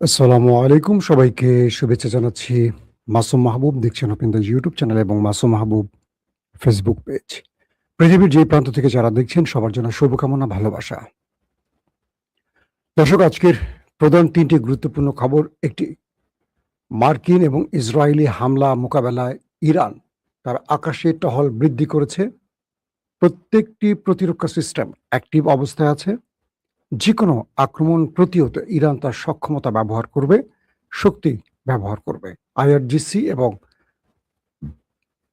আসসালামু আলাইকুম, সবাইকে শুভেচ্ছা জানাচ্ছি। মাসুম মাহবুব দেখছেন আপনাদের ইউটিউব চ্যানেল এবং মাসুম মাহবুব ফেসবুক পেজ। পৃথিবীর যে প্রান্ত থেকে যারা দেখছেন সবার জন্য শুভকামনা, ভালোবাসা। দর্শক, আজকের প্রধান ৩টি গুরুত্বপূর্ণ খবর। একটি, মার্কিন এবং ইসরায়েলি হামলা মোকাবেলায় ইরান তার আকাশে টহল বৃদ্ধি করেছে। প্রত্যেকটি প্রতিরক্ষা সিস্টেম অ্যাক্টিভ অবস্থায় আছে। যেকোনো আক্রমণ প্রতিহতে ইরান তার সক্ষমতা ব্যবহার করবে, শক্তি ব্যবহার করবে। আইআরজিসি এবং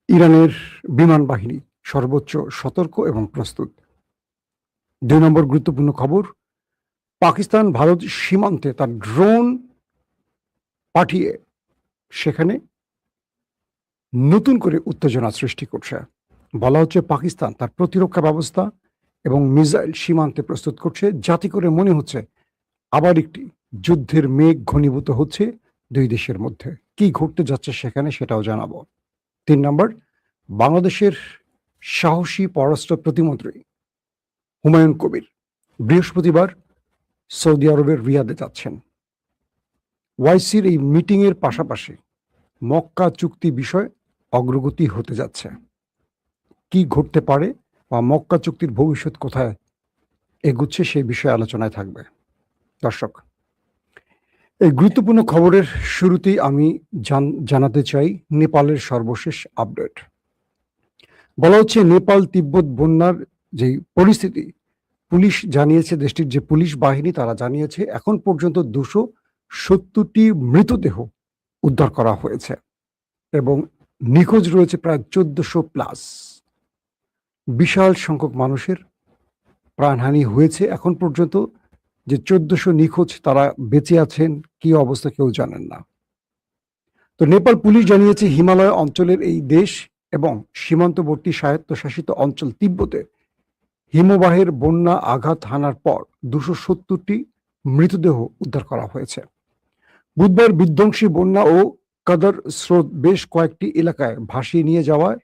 ইরানের বিমান বাহিনী সর্বোচ্চ সতর্ক এবং প্রস্তুত। ২ নম্বর গুরুত্বপূর্ণ খবর, পাকিস্তান ভারত সীমান্তে তার ড্রোন পাঠিয়ে সেখানে নতুন করে উত্তেজনা সৃষ্টি করছে। বলা হচ্ছে পাকিস্তান তার প্রতিরক্ষা ব্যবস্থা এবং মিসাইল সীমান্তে প্রস্তুত করছে, যাতে করে মনে হচ্ছে আবার একটি যুদ্ধের মেঘ ঘনীভূত হচ্ছে দুই দেশের মধ্যে। কি ঘটতে যাচ্ছে সেখানে সেটাও জানাবো। ৩ নম্বর, বাংলাদেশের সাহসী পররাষ্ট্র প্রতিমন্ত্রী হুমায়ুন কবির বৃহস্পতিবার সৌদি আরবের রিয়াদে যাচ্ছেন। ওয়াইসির এই মিটিংয়ের পাশাপাশি মক্কা চুক্তি বিষয়ে অগ্রগতি হতে যাচ্ছে। কি ঘটতে পারে বা মক্কা চুক্তির ভবিষ্যৎ কোথায় এগুচ্ছে সেই বিষয়ে আলোচনায় থাকবে। দর্শক, এই গুরুত্বপূর্ণ খবরের শুরুতেই আমি জানাতে চাই নেপালের সর্বশেষ আপডেট। বলা হচ্ছে নেপাল তিব্বত বন্যার যে পরিস্থিতি, পুলিশ জানিয়েছে, দেশটির যে পুলিশ বাহিনী তারা জানিয়েছে এখন পর্যন্ত 270টি মৃতদেহ উদ্ধার করা হয়েছে এবং নিখোঁজ রয়েছে প্রায় 1400+। বিশাল সংখ্যক মানুষের প্রাণহানি হয়েছে। এখন পর্যন্ত যে 1400 নিখোঁজ তারা বেঁচে আছেন কি অবস্থা কেউ জানেন না। তো নেপাল পুলিশ জানিয়েছে হিমালয় অঞ্চলের এই দেশ এবং সীমান্তবর্তী স্বায়ত্তশাসিত অঞ্চল তিব্বতে হিমবাহের বন্যা আঘাত হানার পর 270টি মৃতদেহ উদ্ধার করা হয়েছে। বুধবার বিধ্বংসী বন্যা ও কাদার স্রোত বেশ কয়েকটি এলাকায় ভাসিয়ে নিয়ে যাওয়ার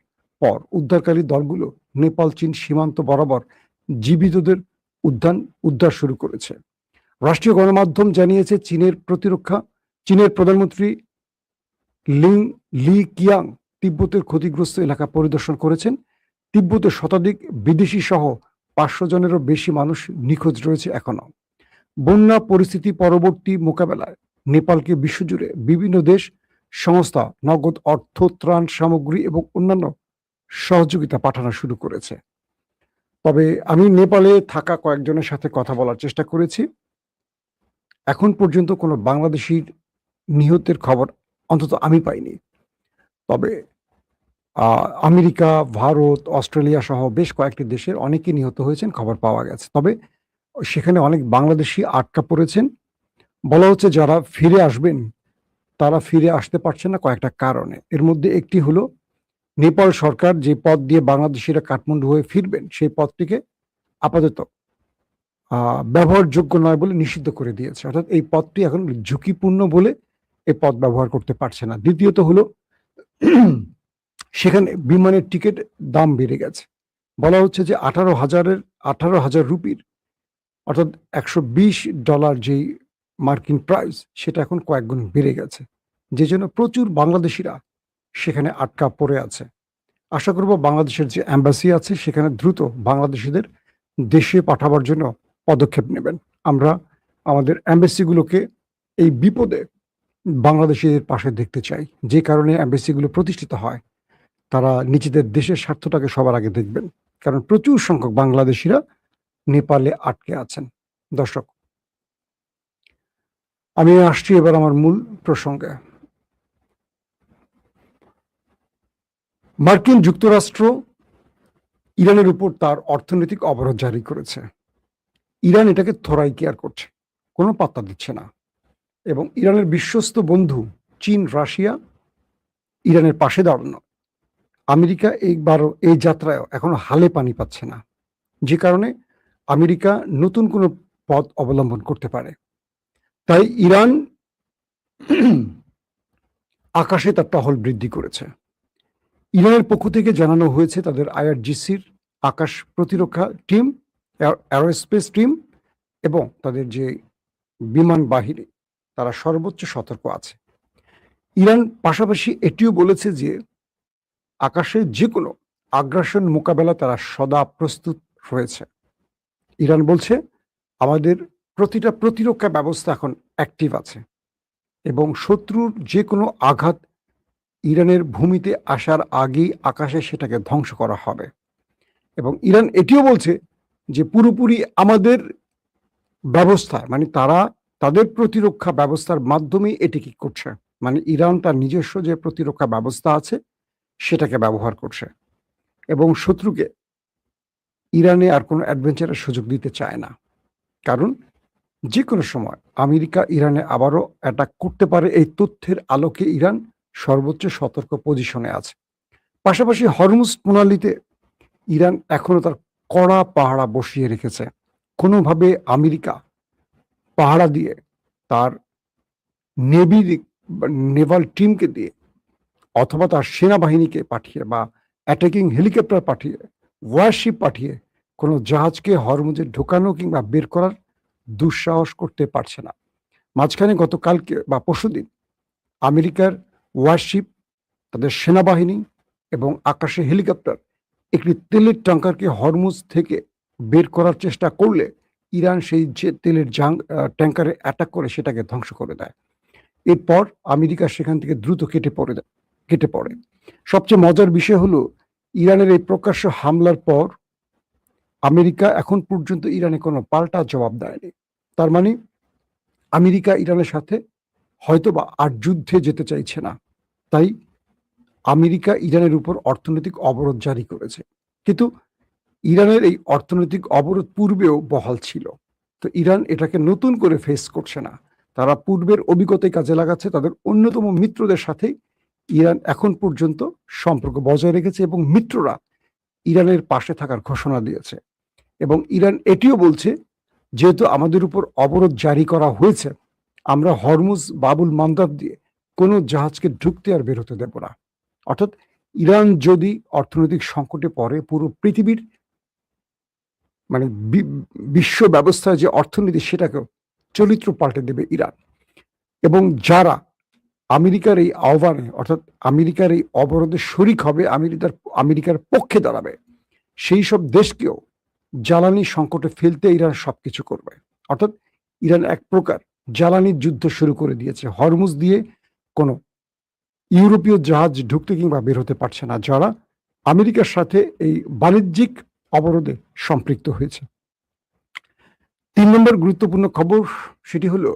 পর উদ্ধারকারী দলগুলো নেপাল চীন সীমান্ত বরাবর জীবিতদের উদ্ধার শুরু করেছে। রাষ্ট্রীয় গণমাধ্যম জানিয়েছে চীনের প্রধানমন্ত্রী লি কিয়াং তিব্বতের ক্ষতিগ্রস্ত এলাকা পরিদর্শন করেছেন। তিব্বতে শতাধিক বিদেশি সহ 500 জনেরও বেশি মানুষ নিখোঁজ রয়েছে এখনো। বন্যা পরিস্থিতি পরবর্তী মোকাবেলায় নেপালকে বিশ্বজুড়ে বিভিন্ন দেশ সংস্থা নগদ অর্থ, ত্রাণ সামগ্রী এবং অন্যান্য সহযোগিতা পাঠানো শুরু করেছে। তবে আমি নেপালে থাকা কয়েকজনের সাথে কথা বলার চেষ্টা করেছি। এখন পর্যন্ত কোনো বাংলাদেশির নিহতের খবর অন্তত আমি পাইনি। তবে আমেরিকা, ভারত, অস্ট্রেলিয়া সহ বেশ কয়েকটি দেশের অনেকে নিহত হয়েছেন খবর পাওয়া গেছে। তবে সেখানে অনেক বাংলাদেশি আটকা পড়েছেন। বলা হচ্ছে যারা ফিরে আসবেন তারা ফিরে আসতে পারছেন না কয়েকটা কারণে। এর মধ্যে একটি হলো নেপাল সরকার যে পথ দিয়ে বাংলাদেশিরা কাঠমান্ডু হয়ে ফিরবেন সেই পথটিকে আপাতত ব্যবহারযোগ্য নয় বলে নিষিদ্ধ করে দিয়েছে। অর্থাৎ এই পথটি এখন ঝুঁকিপূর্ণ বলে এই পথ ব্যবহার করতে পারছে না। দ্বিতীয়ত হলো সেখানে বিমানের টিকিট দাম বেড়ে গেছে। বলা হচ্ছে যে 18,000 রুপির অর্থাৎ $120 যেই মার্কিন প্রাইস সেটা এখন কয়েক গুণ বেড়ে গেছে, যে জন্য প্রচুর বাংলাদেশিরা সেখানে আটকা পড়ে আছে। আশা করব বাংলাদেশের যে এম্বাসি আছে সেখানে দ্রুত বাংলাদেশিদের দেশে পাঠাবার জন্য পদক্ষেপ নেবেন। আমরা আমাদের এম্বাসিগুলোকে এই বিপদে বাংলাদেশিদের পাশে দেখতে চাই। যে কারণে এম্বাসিগুলো প্রতিষ্ঠিত হয়, তারা নিজেদের দেশের স্বার্থটাকে সবার আগে দেখবেন, কারণ প্রচুর সংখ্যক বাংলাদেশিরা নেপালে আটকে আছেন। দর্শক, আমি আসছি এবার আমার মূল প্রসঙ্গে। মার্কিন যুক্তরাষ্ট্র ইরানের উপর তার অর্থনৈতিক অবরোধ জারি করেছে। ইরান এটাকে থোড়াই কেয়ার করছে, কোনো পাত্তা দিচ্ছে না। এবং ইরানের বিশ্বস্ত বন্ধু চীন, রাশিয়া ইরানের পাশে দাঁড়ানো। আমেরিকা এইবারও এই যাত্রায় এখনো হালে পানি পাচ্ছে না, যে কারণে আমেরিকা নতুন কোনো পথ অবলম্বন করতে পারে। তাই ইরান আকাশে তার টহল বৃদ্ধি করেছে। ইরানের পক্ষ থেকে জানানো হয়েছে তাদের আইআরজিসির আকাশ প্রতিরক্ষা টিম, অ্যারোস্পেস টিম এবং তাদের যে বিমান বাহিনী তারা সর্বোচ্চ সতর্ক আছে। ইরান পাশাপাশি এটিও বলেছে যে আকাশে যে কোনো আগ্রাসন মোকাবেলা তারা সদা প্রস্তুত রয়েছে। ইরান বলছে আমাদের প্রতিটা প্রতিরক্ষা ব্যবস্থা এখন অ্যাক্টিভ আছে এবং শত্রুর যে কোনো আঘাত ইরানের ভূমিতে আসার আগেই আকাশে সেটাকে ধ্বংস করা হবে। এবং ইরান এটিও বলছে যে পুরোপুরি আমাদের ব্যবস্থা, মানে তারা তাদের প্রতিরক্ষা ব্যবস্থার মাধ্যমেই এটি করছে, মানে ইরান তার নিজস্ব যে প্রতিরক্ষা ব্যবস্থা আছে সেটাকে ব্যবহার করছে এবং শত্রুকে ইরানে আর কোনো অ্যাডভেঞ্চারের সুযোগ দিতে চায় না, কারণ যে কোনো সময় আমেরিকা ইরানে আবারও অ্যাটাক করতে পারে। এই তথ্যের আলোকে ইরান সর্বোচ্চ সতর্ক পজিশনে আছে। পাশাপাশি হরমুজ প্রণালীতে ইরান এখনো তার কড়া পাহারা বসিয়ে রেখেছে। কোনোভাবে আমেরিকা পাহারা দিয়ে তার নেভাল টিমকে দিয়ে অথবা তার সেনাবাহিনীকে পাঠিয়ে বা অ্যাটাকিং হেলিকপ্টার পাঠিয়ে ওয়ারশিপ পাঠিয়ে কোনো জাহাজকে হরমুজে ঢোকানো কিংবা বের করার দুঃসাহস করতে পারছে না। মাঝখানে গতকালকে বা পরশুদিন আমেরিকার ওয়ারশিপ, তাদের সেনাবাহিনী এবং আকাশে হেলিকপ্টার একটি তেলের ট্যাঙ্কারকে হরমুজ থেকে বের করার চেষ্টা করলে ইরান সেই যে তেলের ট্যাঙ্কারে অ্যাটাক করে সেটাকে ধ্বংস করে দেয়। এরপর আমেরিকা সেখান থেকে দ্রুত কেটে পড়ে। সবচেয়ে মজার বিষয় হলো ইরানের এই প্রকাশ্য হামলার পর আমেরিকা এখন পর্যন্ত ইরানে কোনো পাল্টা জবাব দেয়নি। তার মানে আমেরিকা ইরানের সাথে হয়তোবা আর যুদ্ধে যেতে চাইছে না, তাই আমেরিকা ইরানের উপর অর্থনৈতিক অবরোধ জারি করেছে। কিন্তু ইরানের এই অর্থনৈতিক অবরোধ পূর্বেও বহাল ছিল, তো ইরান এটাকে নতুন করে ফেস করছে না। তারা পূর্বের অভিজ্ঞতায় কাজে লাগাচ্ছে। তাদের অন্যতম মিত্রদের সাথে ইরান এখন পর্যন্ত সম্পর্ক বজায় রেখেছে এবং মিত্ররা ইরানের পাশে থাকার ঘোষণা দিয়েছে। এবং ইরান এটিও বলছে যেহেতু আমাদের উপর অবরোধ জারি করা হয়েছে, আমরা হরমুজ বাবুল মান্দাব দিয়ে কোনো জাহাজকে ঢুকতে আর বেরোতে দেব না। অর্থাৎ ইরান যদি অর্থনৈতিক সংকটে পড়ে, পুরো পৃথিবীর মানে বিশ্ব ব্যবস্থায় যে অর্থনীতি সেটাকেও চরিত্র পাল্টে দেবে ইরান। এবং যারা আমেরিকার এই আহ্বানে অর্থাৎ আমেরিকার এই অবরোধে শরিক হবে, আমেরিকার পক্ষে দাঁড়াবে, সেই সব দেশকেও জ্বালানি সংকটে ফেলতে ইরান সবকিছু করবে। অর্থাৎ ইরান এক প্রকার জ্বালানির যুদ্ধ শুরু করে দিয়েছে। হরমুজ দিয়ে কোনো ইউরোপীয় জাহাজ ঢুকতে কিংবা বের হতে পারছে না, যারা আমেরিকার সাথে এই বাণিজ্যিক অবরোধে সম্পৃক্ত হয়েছে। 3 নম্বর গুরুত্বপূর্ণ খবর, সেটি হলো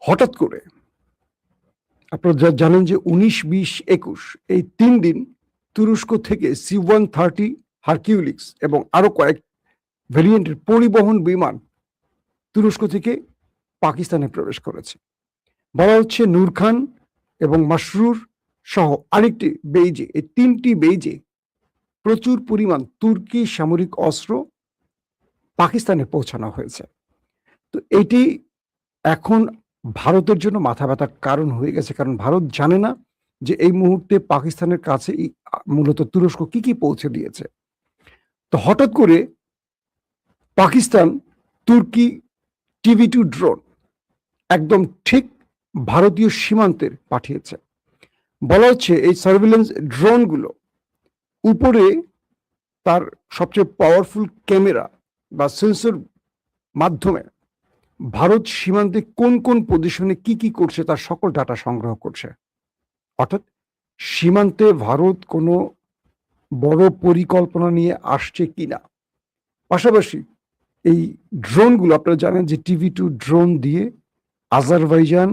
হঠাৎ করে আপনারা জানেন যে 19, 20, 21 এই 3 দিন তুরস্ক থেকে C-130 হারকিউলিস এবং আরো কয়েক ভেরিয়েন্টের পরিবহন বিমান তুরস্ক থেকে পাকিস্তানে প্রবেশ করেছে। বলা হচ্ছে নূর খান এবং মাসরুর সহ আরেকটি বেইজে, এই 3টি বেইজে প্রচুর পরিমাণ তুর্কি সামরিক অস্ত্র পাকিস্তানে পৌঁছানো হয়েছে। তো এটি এখন ভারতের জন্য মাথা ব্যথার কারণ হয়ে গেছে, কারণ ভারত জানে না যে এই মুহূর্তে পাকিস্তানের কাছে মূলত তুরস্ক কি পৌঁছে দিয়েছে। তো হঠাৎ করে পাকিস্তান তুর্কি TV-2 ড্রোন একদম ঠিক ভারতীয় সীমান্তের পাঠিয়েছে। বলা হচ্ছে এই সার্ভিলেন্স ড্রোনগুলো উপরে তার সবচেয়ে পাওয়ারফুল ক্যামেরা বা সেন্সর মাধ্যমে ভারত সীমান্তে কোন পজিশনে কি করছে তার সকল ডাটা সংগ্রহ করছে। অর্থাৎ সীমান্তে ভারত কোনো বড় পরিকল্পনা নিয়ে আসছে কিনা। পাশাপাশি এই ড্রোনগুলো আপনারা জানেন যে TV-2 ড্রোন দিয়ে আজারবাইজান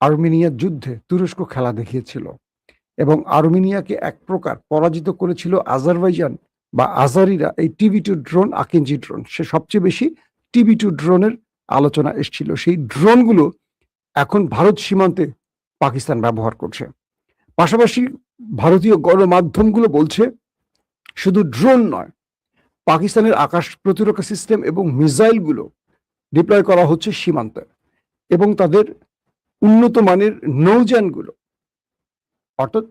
আর্মেনিয়ার যুদ্ধে তুরস্ক খেলা দেখিয়েছিল এবং আর্মেনিয়াকে এক প্রকার পরাজিত করেছিল আজারবাইজান বা আজারিরা। এই TV-2 ড্রোন, আকিঞ্জি ড্রোন, সে সবচেয়ে বেশি TV-2 ড্রোনের আলোচনা এসেছিল। সেই ড্রোনগুলো এখন ভারত সীমান্তে পাকিস্তান ব্যবহার করছে। পাশাপাশি ভারতীয় গণমাধ্যমগুলো বলছে শুধু ড্রোন নয়, পাকিস্তানের আকাশ প্রতিরক্ষা সিস্টেম এবং মিসাইলগুলো ডিপ্লয় করা হচ্ছে সীমান্তে এবং তাদের উন্নত মানের নৌযানগুলো, অর্থাৎ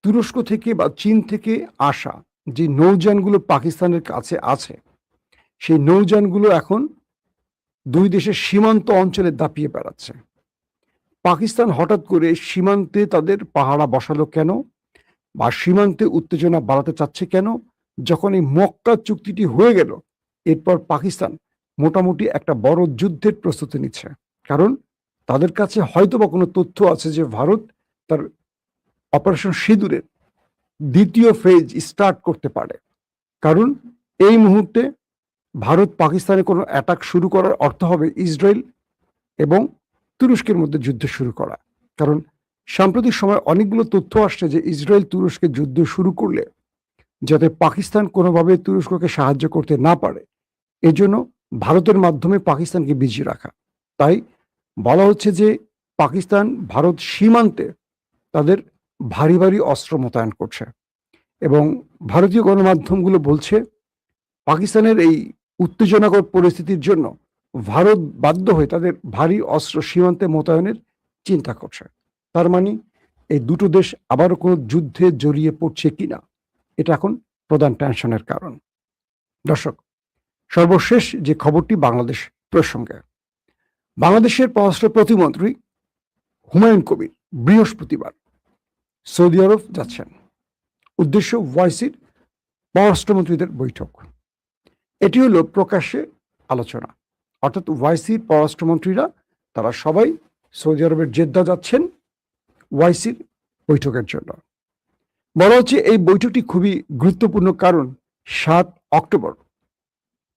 তুরস্ক থেকে বা চীন থেকে আসা যে নৌযানগুলো পাকিস্তানের কাছে আছে, সেই নৌযানগুলো এখন দুই দেশের সীমান্ত অঞ্চলে দাপিয়ে বেড়াচ্ছে। পাকিস্তান হঠাৎ করে সীমান্তে তাদের পাহারা বসালো কেন, বা সীমান্তে উত্তেজনা বাড়াতে চাচ্ছে কেন? যখন এই মক্কা চুক্তিটি হয়ে গেল, এরপর পাকিস্তান মোটামুটি একটা বড় যুদ্ধের প্রস্তুতি নিচ্ছে। কারণ তাদের কাছে হয়তো বা কোনো তথ্য আছে যে ভারত তার অপারেশন সিঁদুরের দ্বিতীয় ফেজ স্টার্ট করতে পারে। কারণ এই মুহূর্তে ভারত পাকিস্তানে কোনো অ্যাটাক শুরু করার অর্থ হবে ইসরায়েল এবং তুরস্কের মধ্যে যুদ্ধ শুরু করা। কারণ সাম্প্রতিক সময় অনেকগুলো তথ্য আসছে যে ইসরায়েল তুরস্কের যুদ্ধ শুরু করলে যাতে পাকিস্তান কোনোভাবে তুরস্ককে সাহায্য করতে না পারে, এজন্য ভারতের মাধ্যমে পাকিস্তানকে বিজিয়ে রাখা। তাই বলা হচ্ছে যে পাকিস্তান ভারত সীমান্তে তাদের ভারী ভারী অস্ত্র মোতায়েন করছে, এবং ভারতীয় গণমাধ্যমগুলো বলছে পাকিস্তানের এই উত্তেজনাকর পরিস্থিতির জন্য ভারত বাধ্য হয়ে তাদের ভারী অস্ত্র সীমান্তে মোতায়েনের চিন্তা করছে। তার মানে এই দুটো দেশ আবারও কোনো যুদ্ধে জড়িয়ে পড়ছে কিনা, এটা এখন প্রধান টেনশনের কারণ। দর্শক, সর্বশেষ যে খবরটি বাংলাদেশ প্রসঙ্গে, বাংলাদেশের পররাষ্ট্র প্রতিমন্ত্রী হুমায়ুন কবির বৃহস্পতিবার সৌদি আরব যাচ্ছেন। উদ্দেশ্য ওয়াইসির পররাষ্ট্রমন্ত্রীদের বৈঠক। এটি হলো প্রকাশ্যে আলোচনা, অর্থাৎ ওয়াইসির পররাষ্ট্রমন্ত্রীরা তারা সবাই সৌদি আরবের জেদ্দা যাচ্ছেন ওয়াইসির বৈঠকের জন্য। বলা হচ্ছে এই বৈঠকটি খুবই গুরুত্বপূর্ণ, কারণ 7 অক্টোবর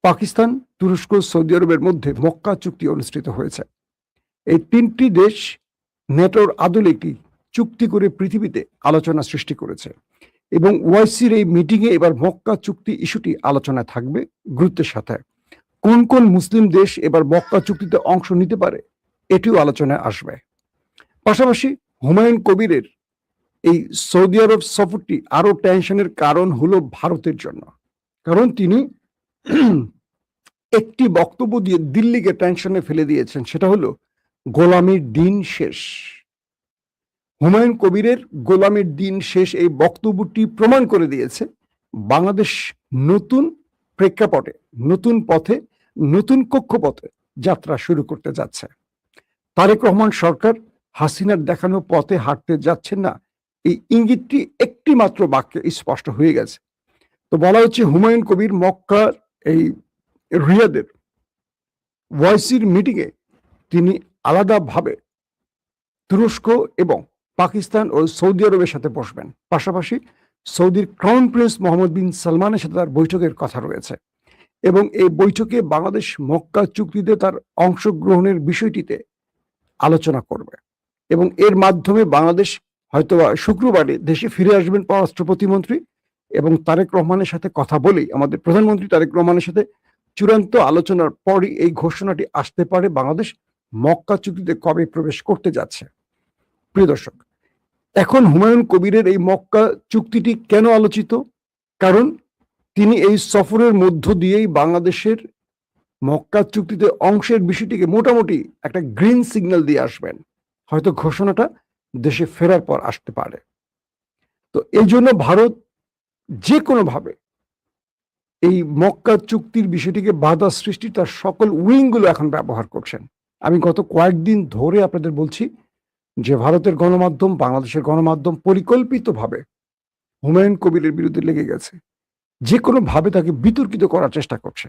পাকিস্তান, তুরস্ক, সৌদি আরবের মধ্যে মক্কা চুক্তি অনুষ্ঠিত হয়েছে। এই তিনটি দেশ নেটোর আদলে একটি চুক্তি করে পৃথিবীতে আলোচনা সৃষ্টি করেছে, এবং ওয়াইসির এই মিটিংয়ে এবার মক্কা চুক্তি ইস্যুটি আলোচনায় থাকবে গুরুত্বের সাথে। কোন কোন মুসলিম দেশ এবার মক্কা চুক্তিতে অংশ নিতে পারে, এটিও আলোচনায় আসবে। পাশাপাশি হুমায়ুন কবিরের এই সৌদি আরব সফরটি আরো টেনশনের কারণ হলো ভারতের জন্য, কারণ তিনি একটি বক্তব্য দিয়ে দিল্লিকে টেনশনে ফেলে দিয়েছেন, সেটা হলো গোলামির দিন শেষ। হুমায়ুন কবিরের গোলামির দিন শেষ এই বক্তব্যটি প্রমাণ করে দিয়েছে বাংলাদেশ নতুন প্রেক্ষাপটে, নতুন পথে, নতুন কক্ষপথে যাত্রা শুরু করতে যাচ্ছে। তারেক রহমান সরকার হাসিনার দেখানো পথে হাঁটতে যাচ্ছেন না, এই ইঙ্গিতটি একটি মাত্র বাক্যে স্পষ্ট হয়ে গেছে। তো বলা হচ্ছে হুমায়ুন কবির মক্কার এই রিয়াদের ওয়াইসির মিটিংয়ে তিনি আলাদাভাবে তুরস্ক এবং পাকিস্তান ও সৌদি আরবের সাথে বসবেন। পাশাপাশি সৌদির ক্রাউন প্রিন্স মোহাম্মদ বিন সালমানের সাথে তার বৈঠকের কথা রয়েছে, এবং এই বৈঠকে বাংলাদেশ মক্কা চুক্তিতে তার অংশগ্রহণের বিষয়টিতে আলোচনা করবে, এবং এর মাধ্যমে বাংলাদেশ হয়তো শুক্রবারে দেশে ফিরে আসবেন পররাষ্ট্র প্রতিমন্ত্রী, এবং তারেক রহমানের সাথে কথা বলেই, আমাদের প্রধানমন্ত্রী তারেক রহমানের সাথে চূড়ান্ত আলোচনার পরই এই ঘোষণাটি আসতে পারে বাংলাদেশ মক্কা চুক্তিতে কবে প্রবেশ করতে যাচ্ছে। প্রিয় দর্শক, এখন হুমায়ুন কবিরের এই মক্কা চুক্তিটি কেন আলোচিত? কারণ তিনি এই সফরের মধ্য দিয়েই বাংলাদেশের মক্কা চুক্তিতে অংশের বিষয়টিকে মোটামুটি একটা গ্রিন সিগন্যাল দিয়ে আসবেন। হয়তো ঘোষণাটা দেশে ফেরার পর আসতে পারে। তো এই জন্য ভারত যে কোনোভাবে এই মক্কা চুক্তির বিষয়টিকে বাধা সৃষ্টি তার সকল উইংগুলো এখন ব্যবহার করছেন। আমি গত কয়েকদিন ধরে আপনাদের বলছি যে ভারতের গণমাধ্যম, বাংলাদেশের গণমাধ্যম পরিকল্পিতভাবে হুমায়ুন কবিরের বিরুদ্ধে লেগে গেছে, যে কোনোভাবে তাকে বিতর্কিত করার চেষ্টা করছে,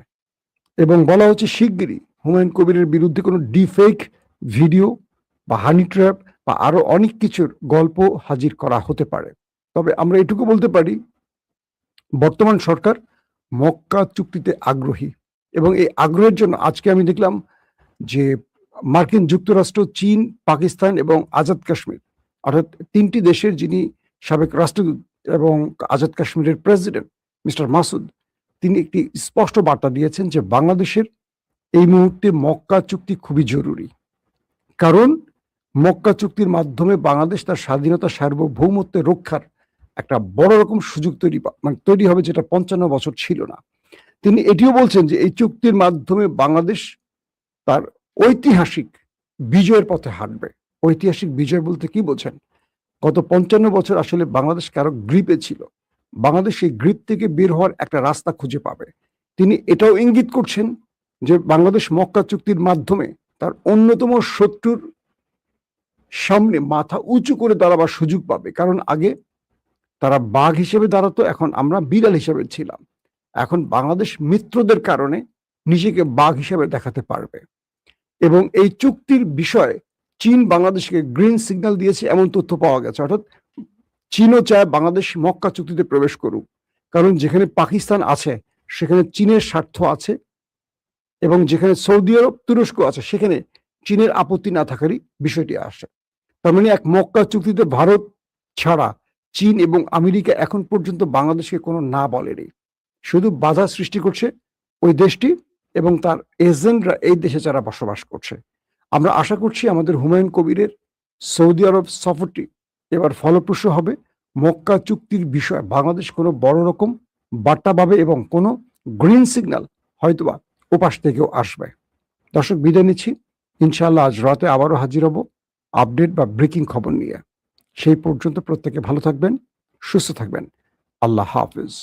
এবং বলা হচ্ছে শিগগিরই হুমায়ুন কবিরের বিরুদ্ধে কোনো ডিফেক ভিডিও বা হানি ট্র্যাপ বা আরো অনেক কিছুর গল্প হাজির করা হতে পারে। তবে আমরা এটুকু বলতে পারি, বর্তমান সরকার মক্কা চুক্তিতে আগ্রহী, এবং এই আগ্রহের জন্য আজকে আমি দেখলাম যে মার্কিন যুক্তরাষ্ট্র, চীন, পাকিস্তান এবং আজাদ কাশ্মীর, অর্থাৎ তিনটি দেশের যিনি সাবেক রাষ্ট্রদূত এবং আজাদ কাশ্মীরের প্রেসিডেন্ট মিস্টার মাসুদ, তিনি একটি স্পষ্ট বার্তা দিয়েছেন যে বাংলাদেশের এই মুহূর্তে মক্কা চুক্তি খুবই জরুরি। কারণ মক্কা চুক্তির মাধ্যমে বাংলাদেশ তার স্বাধীনতা, সার্বভৌমত্ব রক্ষার একটা বড় রকম সুযোগ তৈরি হবে, যেটা 55 বছর ছিল না। তিনি এটিও বলছেন যে এই চুক্তির মাধ্যমে বাংলাদেশ তার ঐতিহাসিক বিজয়ের পথে হাঁটবে। ঐতিহাসিক বিজয় বলতে কি বোঝেন? গত 55 বছর আসলে বাংলাদেশ কারো গ্রিপে ছিল, বাংলাদেশ এই গ্রিপ থেকে বের হওয়ার একটা রাস্তা খুঁজে পাবে। তিনি এটাও ইঙ্গিত করছেন যে বাংলাদেশ মক্কা চুক্তির মাধ্যমে তার অন্যতম শত্রুর সামনে মাথা উঁচু করে দাঁড়াবার সুযোগ পাবে। কারণ আগে তারা বাঘ হিসেবে দাঁড়াতো, এখন আমরা বিড়াল হিসেবে ছিলাম। এখন বাংলাদেশ মিত্রদের কারণে নিজেকে বাঘ হিসেবে দেখাতে পারবে। এবং এই চুক্তির বিষয়ে চীন বাংলাদেশকে গ্রিন সিগন্যাল দিয়েছে এমন তথ্য পাওয়া গেছে। অর্থাৎ চীনও চায় বাংলাদেশ মক্কা চুক্তিতে প্রবেশ করুক, কারণ যেখানে পাকিস্তান আছে সেখানে চীনের স্বার্থ আছে, এবং যেখানে সৌদি আরব তুরস্ক আছে সেখানে চীনের আপত্তি না থাকারই বিষয়টি আসে। তার মানে এক মক্কা চুক্তিতে ভারত ছাড়া চীন এবং আমেরিকা এখন পর্যন্ত বাংলাদেশকে কোনো না বলেনি, শুধু বাধা সৃষ্টি করছে ওই দেশটি এবং তার এজেন্টরা এই দেশে যারা বসবাস করছে। আমরা আশা করছি আমাদের হুমায়ুন কবিরের সৌদি আরব সফরটি এবার ফলপ্রসূ হবে। মক্কা চুক্তির বিষয়ে বাংলাদেশ কোনো বড় রকম বার্তা পাবে এবং কোনো গ্রিন সিগন্যাল হয়তোবা ওপাশ থেকেও আসবে। দর্শক, বিদায় নিচ্ছি। ইনশাআল্লাহ আজ রাতে আবারও হাজির হব আপডেট বা ব্রেকিং খবর নিয়ে। সেই পর্যন্ত প্রত্যেকে ভালো থাকবেন, সুস্থ থাকবেন। আল্লাহ হাফিজ।